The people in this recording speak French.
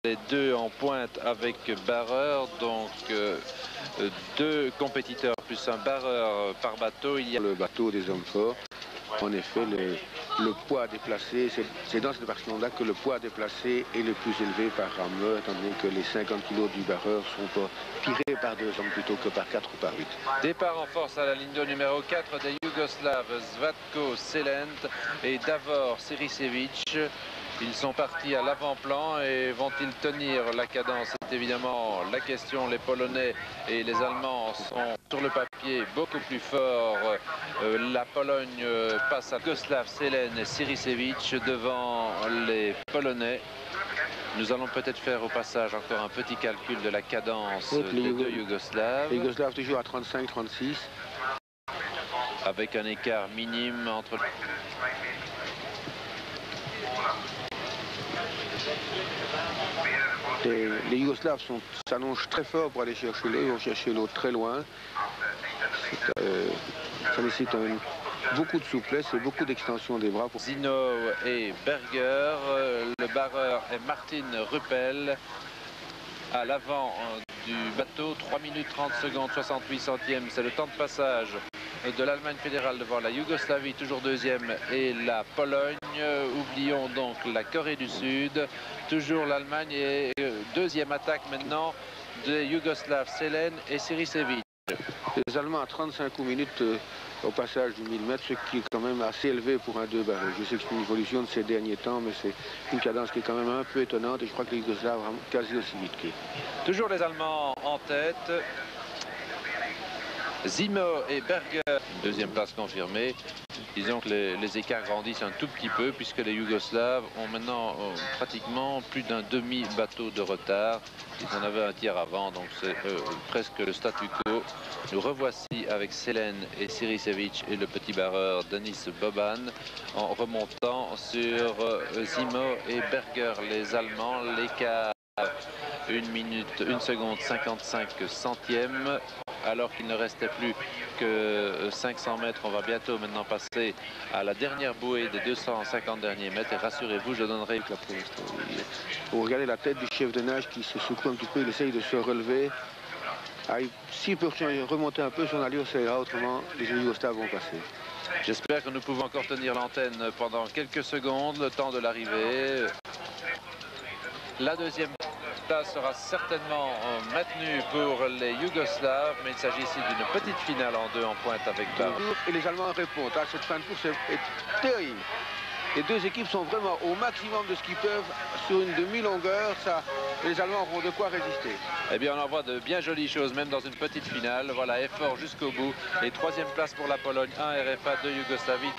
Les deux en pointe avec barreur, donc deux compétiteurs plus un barreur par bateau. Il y a le bateau des hommes forts. En effet, le poids déplacé, c'est dans cette version-là que le poids déplacé est le plus élevé par rameur, étant donné que les 50 kg du barreur sont pas tirés par deux hommes plutôt que par 4 ou par 8. Départ en force à la ligne de numéro 4 des Yougoslaves Zvatko Selent et Davor Sirisevic. Ils sont partis à l'avant-plan et vont-ils tenir la cadence? C'est évidemment la question. Les Polonais et les Allemands sont sur le papier beaucoup plus forts. La Pologne passe à Yougoslav Selent et Sirisevic devant les Polonais. Nous allons peut-être faire au passage encore un petit calcul de la cadence des deux Yougoslaves. Les Yougoslaves toujours à 35-36. Avec un écart minime entre... Les Yougoslaves s'annoncent très forts pour aller chercher l'eau. Ils vont chercher l'eau très loin. Ça nécessite beaucoup de souplesse et beaucoup d'extension des bras. Zino et Berger. Le barreur est Martin Ruppel. À l'avant du bateau, 3 minutes 30 secondes, 68 centièmes. C'est le temps de passage de l'Allemagne fédérale devant la Yougoslavie, toujours deuxième, et la Pologne. Oublions donc la Corée du Sud. Toujours l'Allemagne et deuxième attaque maintenant des Yougoslaves Selent et Sirisevic. Les Allemands à 35 minutes au passage du 1000 mètres, ce qui est quand même assez élevé pour un 2 barrés. Je sais que c'est une évolution de ces derniers temps, mais c'est une cadence qui est quand même un peu étonnante et je crois que les Yougoslaves vont quasi aussi vite qu'eux. Toujours les Allemands en tête. Zimo et Berger, deuxième place confirmée. Disons que les écarts grandissent un tout petit peu puisque les Yougoslaves ont maintenant pratiquement plus d'un demi-bateau de retard. Ils en avaient un tiers avant, donc c'est presque le statu quo. Nous revoici avec Selent et Sirisevic et le petit barreur Denis Boban en remontant sur Zimo et Berger, les Allemands. L'écart 1 seconde 55 centièmes. Alors qu'il ne restait plus que 500 mètres, on va bientôt maintenant passer à la dernière bouée des 250 derniers mètres. Et rassurez-vous, je donnerai... Vous regardez la tête du chef de nage qui se secoue un petit peu, il essaye de se relever. S'il peut remonter un peu son allure, ça ira, autrement les Yougoslaves vont passer. J'espère que nous pouvons encore tenir l'antenne pendant quelques secondes, le temps de l'arrivée. La deuxième place sera certainement maintenue pour les Yougoslaves, mais il s'agit ici d'une petite finale en 2 en pointe avec barre. Et les Allemands répondent. Cette fin de course est terrible. Les deux équipes sont vraiment au maximum de ce qu'ils peuvent sur une demi-longueur. Les Allemands auront de quoi résister. Eh bien, on en voit de bien jolies choses, même dans une petite finale. Voilà, effort jusqu'au bout. Et troisième place pour la Pologne, 1 RFA, 2 Yougoslavie.